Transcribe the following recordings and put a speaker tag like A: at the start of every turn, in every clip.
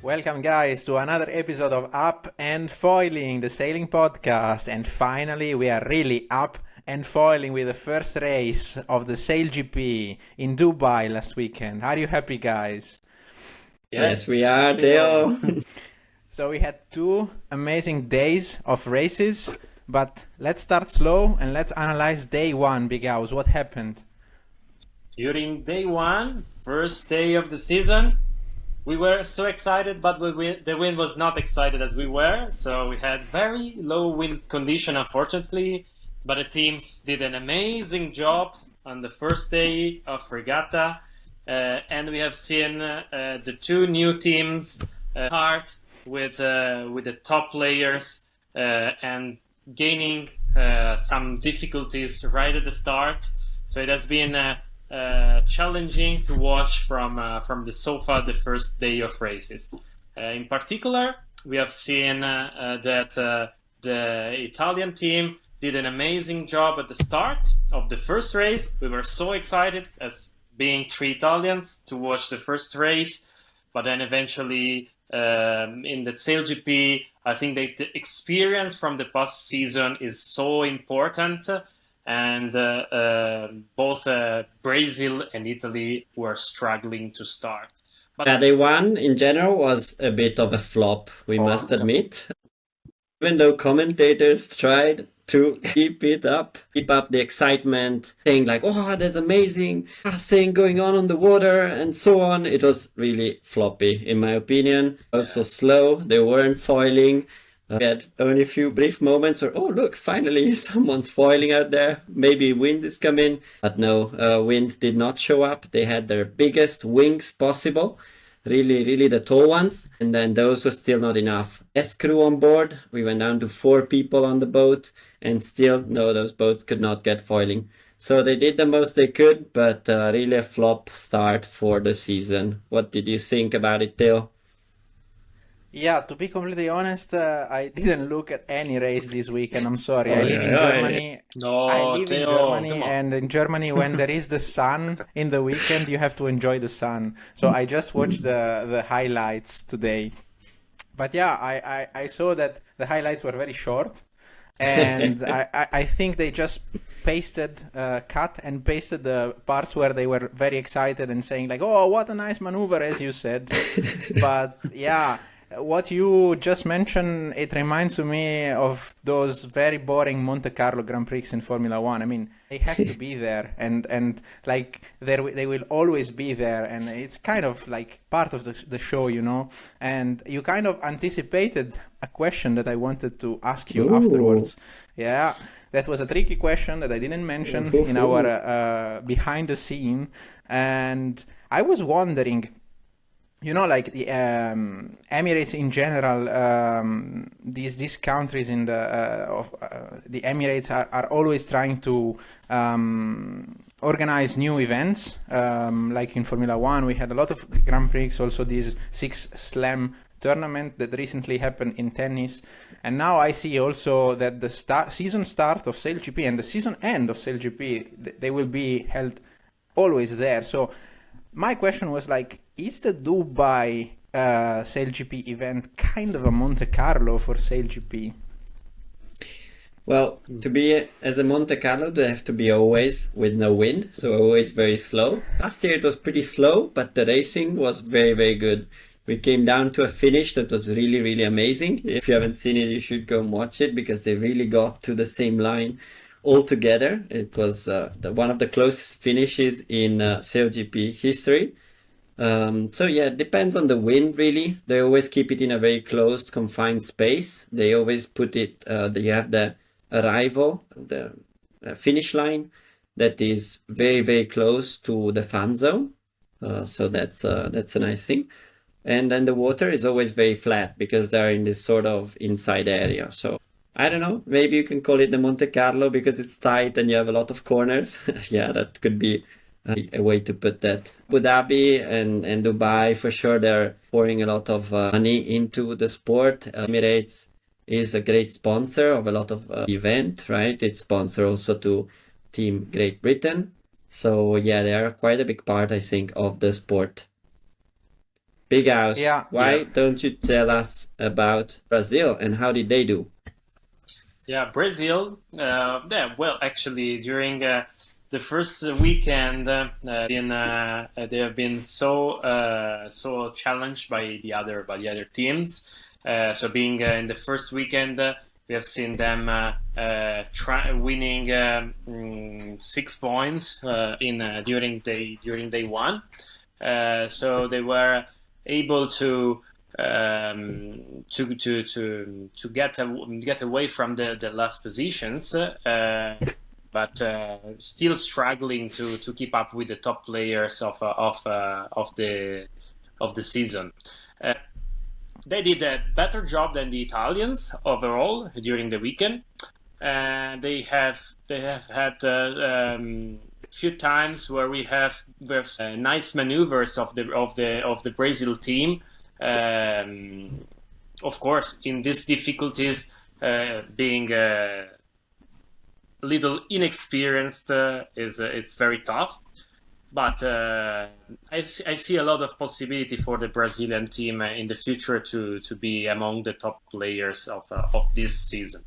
A: Welcome, guys, to another episode of Up and Foiling, the sailing podcast. And finally, we are really up and foiling with the first race of the SailGP in Dubai last weekend. Are you happy, guys?
B: Yes, we are, Dale.
A: So we had 2 amazing days of races, but let's start slow and let's analyze day 1, Big House. What happened?
C: During day 1, first day of the season, we were so excited, but the wind was not excited as we were. So we had very low wind condition, unfortunately. But the teams did an amazing job on the first day of regatta. And we have seen the 2 new teams start with the top players and gaining some difficulties right at the start. So it has been challenging to watch from the sofa the first day of races. In particular, we have seen that the Italian team did an amazing job at the start of the first race. We were so excited as being 3 Italians to watch the first race, but then eventually in the SailGP, I think that the experience from the past season is so important. And both Brazil and Italy were struggling to start.
B: But day 1 in general was a bit of a flop, we must admit. Even though commentators tried to keep up the excitement, saying like, oh, there's amazing thing going on the water and so on. It was really floppy, in my opinion. Also slow, they weren't foiling. We had only a few brief moments where, oh, look, finally someone's foiling out there. Maybe wind is coming. But no, wind did not show up. They had their biggest wings possible. Really the tall ones. And then those were still not enough. S crew on board. We went down to 4 people on the boat. And still, no, those boats could not get foiling. So they did the most they could, but really a flop start for the season. What did you think about it, Theo?
A: Yeah, to be completely honest, I didn't look at any race this weekend. I'm sorry. I live in Germany. And in Germany, when there is the sun in the weekend, you have to enjoy the sun. So I just watched the highlights today. But yeah, I saw that the highlights were very short. And I think they just cut and pasted the parts where they were very excited and saying like, oh, what a nice maneuver, as you said. But yeah, what you just mentioned, it reminds me of those very boring Monte Carlo Grand Prix in Formula One. I mean, they have to be there, and like they will always be there, and it's kind of like part of the show, you know. And you kind of anticipated a question that I wanted to ask you afterwards. Yeah, that was a tricky question that I didn't mention in our behind the scene, and I was wondering. You know, like the Emirates in general, these countries in the Emirates are always trying to organize new events. Like in Formula One, we had a lot of Grand Prix, also this 6 Slam tournament that recently happened in tennis. And now I see also that the season start of SailGP and the season end of SailGP, they will be held always there. So my question was like, is the Dubai SailGP event kind of a Monte Carlo for SailGP?
B: Well, to be as a Monte Carlo, they have to be always with no wind, so always very slow. Last year it was pretty slow, but the racing was very good. We came down to a finish that was really amazing. If you haven't seen it, you should go and watch it because they really got to the same line all together. It was one of the closest finishes in SailGP history. So yeah, it depends on the wind really. They always keep it in a very closed, confined space. They always put it, you have the arrival, the finish line that is very close to the fan zone. So that's a nice thing. And then the water is always very flat because they're in this sort of inside area. So I don't know, maybe you can call it the Monte Carlo because it's tight and you have a lot of corners. Yeah, that could be a way to put that. Abu Dhabi and Dubai, for sure, they're pouring a lot of money into the sport. Emirates is a great sponsor of a lot of event, right? It's sponsor also to Team Great Britain. So yeah, they are quite a big part, I think, of the sport. Big House.
A: Yeah.
B: Why don't you tell us about Brazil and how did they do?
C: Yeah, Brazil. Well, actually, during the first weekend, they have been so challenged by the other teams. So being in the first weekend, we have seen them winning 6 points during day one. So they were able to get away from the last positions, but still struggling to keep up with the top players of the season. They did a better job than the Italians overall during the weekend. They have had few times where we have nice maneuvers of the Brazil team. Of course, in these difficulties, being a little inexperienced it's very tough. But I see a lot of possibility for the Brazilian team in the future to be among the top players of this season.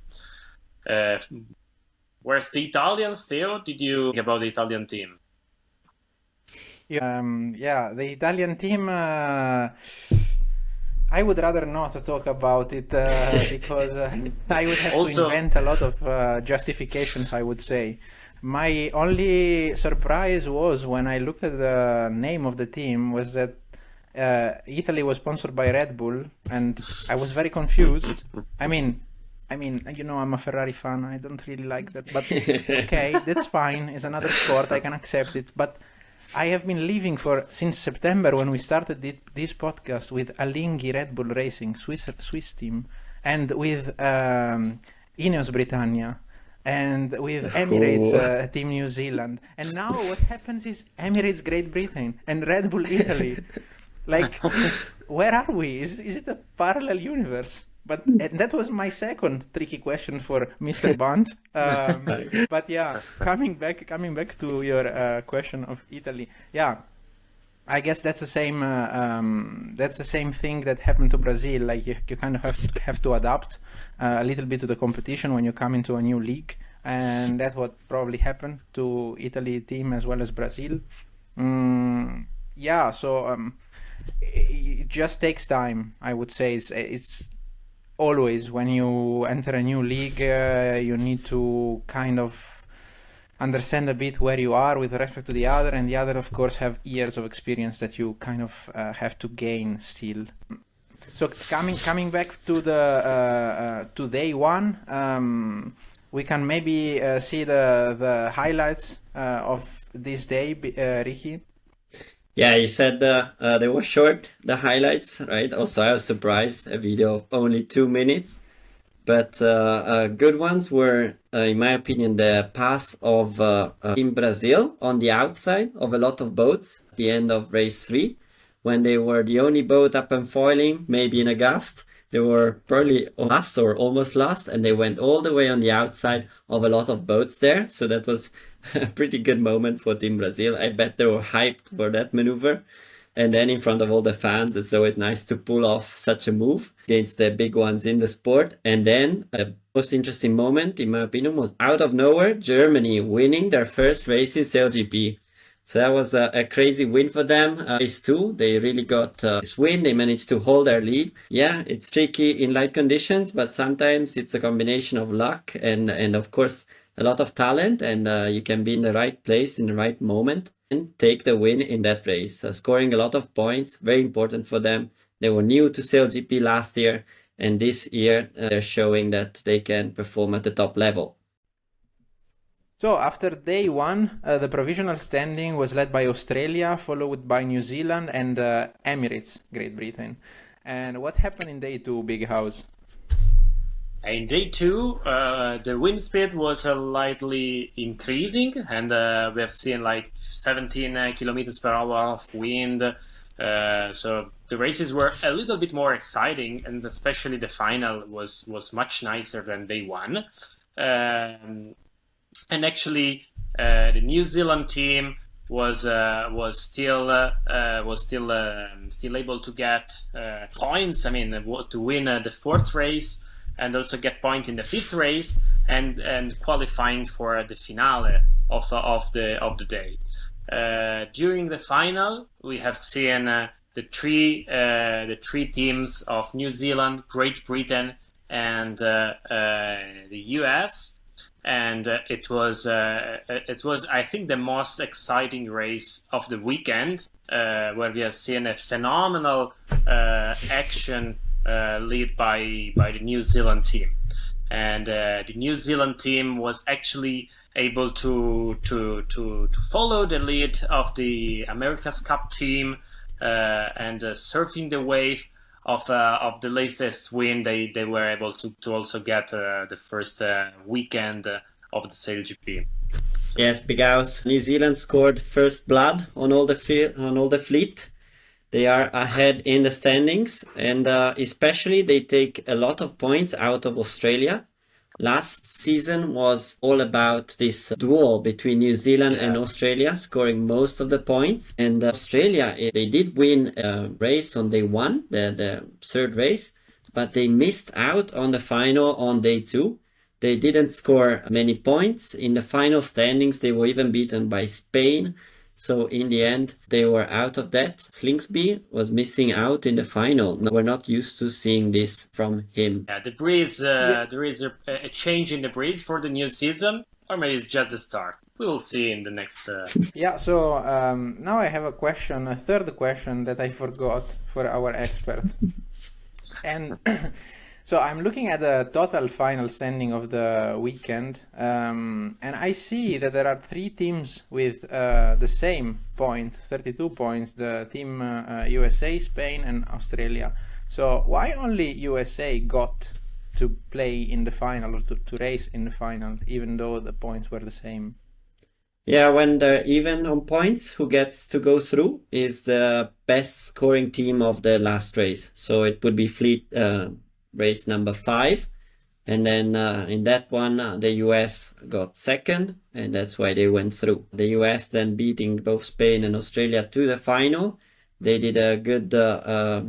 C: Whereas the Italians, Theo, did you think about the Italian team?
A: The Italian team, I would rather not talk about it because I would have to invent a lot of justifications, I would say. My only surprise was when I looked at the name of the team was that Italy was sponsored by Red Bull, and I was very confused. I mean, I'm a Ferrari fan. I don't really like that, but okay, that's fine. It's another sport. I can accept it. But I have been living since September when we started this podcast with Alinghi Red Bull Racing, Swiss team, and with Ineos Britannia, and with Emirates Team New Zealand. And now what happens is Emirates Great Britain and Red Bull Italy. Like, where are we? Is it a parallel universe? But that was my second tricky question for Mr. Bond. But yeah, coming back to your question of Italy. Yeah, I guess that's the same. That's the same thing that happened to Brazil. Like you kind of have to adapt a little bit to the competition when you come into a new league, and that's what probably happened to Italy team as well as Brazil. It just takes time. I would say it's always when you enter a new league, you need to kind of understand a bit where you are with respect to the other, and the other, of course, have years of experience that you kind of have to gain still. So coming back to the to day one, we can maybe see the highlights of this day, Ricky.
B: Yeah, you said they were short, the highlights, right? Also, I was surprised, a video of only 2 minutes. But good ones were, in my opinion, the pass of in Brazil on the outside of a lot of boats at the end of race 3, when they were the only boat up and foiling, maybe in a gust. They were probably last or almost last, and they went all the way on the outside of a lot of boats there. So that was a pretty good moment for Team Brazil. I bet they were hyped for that maneuver. And then in front of all the fans, it's always nice to pull off such a move against the big ones in the sport. And then a most interesting moment, in my opinion, was out of nowhere, Germany winning their first race in SailGP. So that was a crazy win for them. Race 2, they really got this win. They managed to hold their lead. Yeah, it's tricky in light conditions, but sometimes it's a combination of luck and of course, a lot of talent. And you can be in the right place in the right moment and take the win in that race. Scoring a lot of points, very important for them. They were new to SailGP last year. And this year, they're showing that they can perform at the top level.
A: So after day one, the provisional standing was led by Australia, followed by New Zealand and Emirates, Great Britain. And what happened in day two, Big House?
C: In day two, the wind speed was slightly increasing, and we have seen like 17 kilometers per hour of wind. So the races were a little bit more exciting, and especially the final was much nicer than day one. And actually, the New Zealand team was still able to get points. I mean, to win the fourth race and also get point in the fifth race and qualifying for the finale of the day. During the final, we have seen the three teams of New Zealand, Great Britain, and the US. And it was I think the most exciting race of the weekend, where we have seen a phenomenal action led by the New Zealand team, and the New Zealand team was actually able to follow the lead of the America's Cup team and surfing the wave of the latest win. They were able to also get the first weekend of the SailGP.
B: Yes, because New Zealand scored first blood on all the fleet. They are ahead in the standings, and especially they take a lot of points out of Australia. Last season was all about this duel between New Zealand and Australia, scoring most of the points. And Australia, they did win a race on day one, the third race, but they missed out on the final on day two. They didn't score many points. In the final standings, they were even beaten by Spain. So in the end, they were out of that. Slingsby was missing out in the final. We're not used to seeing this from him.
C: Yeah, the breeze. There is a change in the breeze for the new season, or maybe it's just the start. We will see in the next.
A: Yeah. So now I have a third question that I forgot for our expert, and. So I'm looking at the total final standing of the weekend, and I see that there are three teams with the same points, 32 points, the team USA, Spain and Australia. So why only USA got to play in the final, or to race in the final, even though the points were the same?
B: Yeah, when they're even on points, who gets to go through is the best scoring team of the last race. So it would be Fleet... race number 5, and then in that one the US got second, and that's why they went through. The US then beating both Spain and Australia to the final. They did a good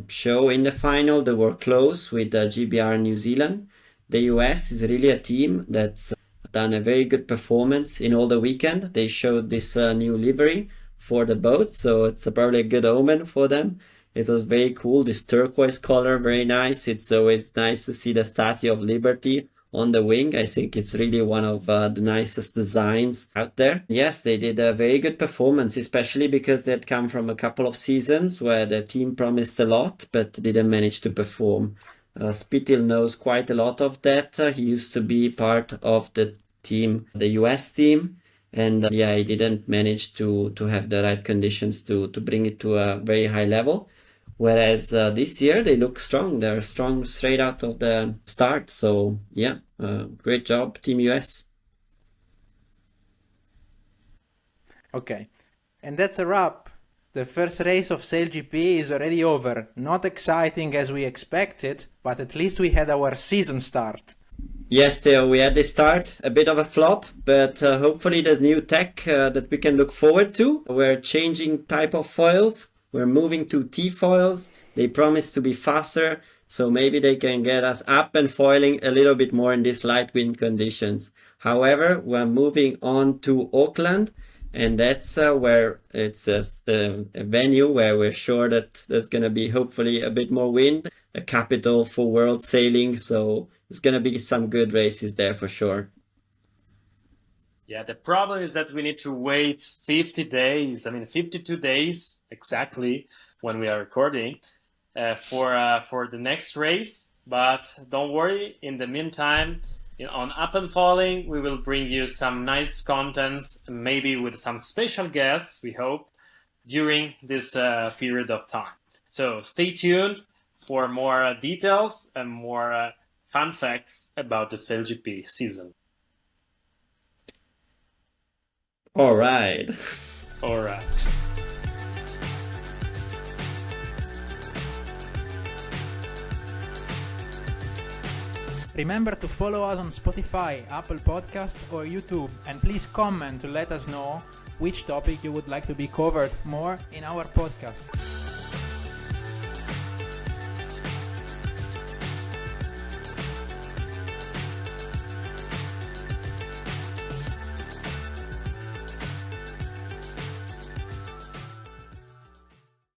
B: show in the final. They were close with GBR New Zealand. The US is really a team that's done a very good performance in all the weekend. They showed this new livery for the boat, so it's probably a good omen for them. It was very cool, this turquoise color, very nice. It's always nice to see the Statue of Liberty on the wing. I think it's really one of the nicest designs out there. Yes, they did a very good performance, especially because they had come from a couple of seasons where the team promised a lot, but didn't manage to perform. Spittil knows quite a lot of that. He used to be part of the team, the US team. And he didn't manage to have the right conditions to bring it to a very high level. Whereas this year they look strong. They're strong straight out of the start. So great job, Team US.
A: Okay, and that's a wrap. The first race of SailGP is already over. Not exciting as we expected, but at least we had our season start.
B: Yes, Theo, we had the start, a bit of a flop, but hopefully there's new tech that we can look forward to. We're changing type of foils. We're moving to T-foils. They promise to be faster, so maybe they can get us up and foiling a little bit more in these light wind conditions. However, we're moving on to Auckland, and that's where it's a venue where we're sure that there's going to be hopefully a bit more wind, a capital for world sailing, so there's going to be some good races there for sure.
C: Yeah, the problem is that we need to wait 52 days exactly when we are recording for the next race. But don't worry, in the meantime, on Up and Falling, we will bring you some nice contents, maybe with some special guests, we hope, during this period of time. So stay tuned for more details and more fun facts about the SailGP season.
B: All right.
A: Remember to follow us on Spotify, Apple Podcast or YouTube, and please comment to let us know which topic you would like to be covered more in our podcast.